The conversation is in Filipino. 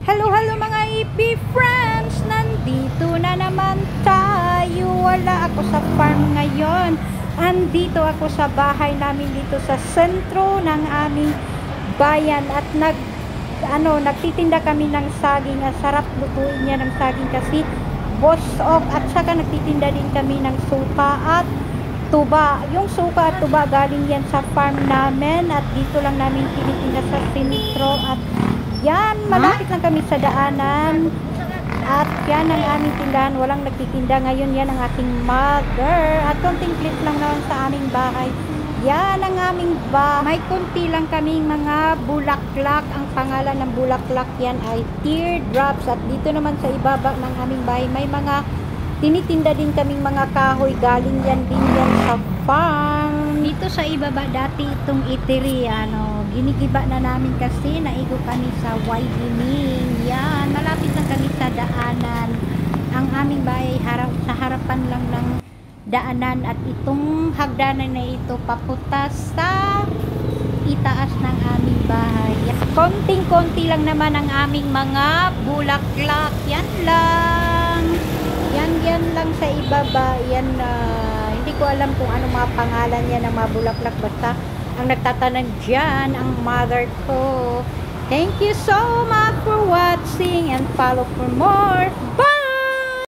Hello, hello mga EP friends! Nandito na naman tayo. Wala ako sa farm ngayon. Andito ako sa bahay namin dito sa sentro ng aming bayan at nagtitinda kami ng saging. Ang sarap lutuin niya ng saging kasi bosok, at saka nagtitinda din kami ng suka at tuba. Yung suka at tuba galing yan sa farm namin at dito lang namin tinitinda sa sentro. At yan, malapit lang kami sa daanan. At yan ang aming tindahan. Walang nagtitinda ngayon. Yan ang aking mother. At konting clip lang naman sa aming bahay. Yan ang aming bahay. May konti lang kaming mga bulaklak. Ang pangalan ng bulaklak yan ay teardrops. At dito naman sa ibaba ng aming bahay, may mga tinitinda din kaming mga kahoy. Galing yan din yan sa farm. Dito sa ibaba dati itong eatery, ginigiba na namin kasi naigo kami sa widening. Yan, malapit lang kami sa daanan. Ang aming bahay sa harapan lang ng daanan at itong hagdanan na ito papunta sa itaas ng aming bahay. Konting-konti lang naman ang aming mga bulaklak. Yan lang. Yan lang sa ibaba. Yan hindi ko alam kung ano mga pangalan yan ng mga bulaklak. Basta ang nagtatanan dyan, ang mother ko. Thank you so much for watching and follow for more. Bye!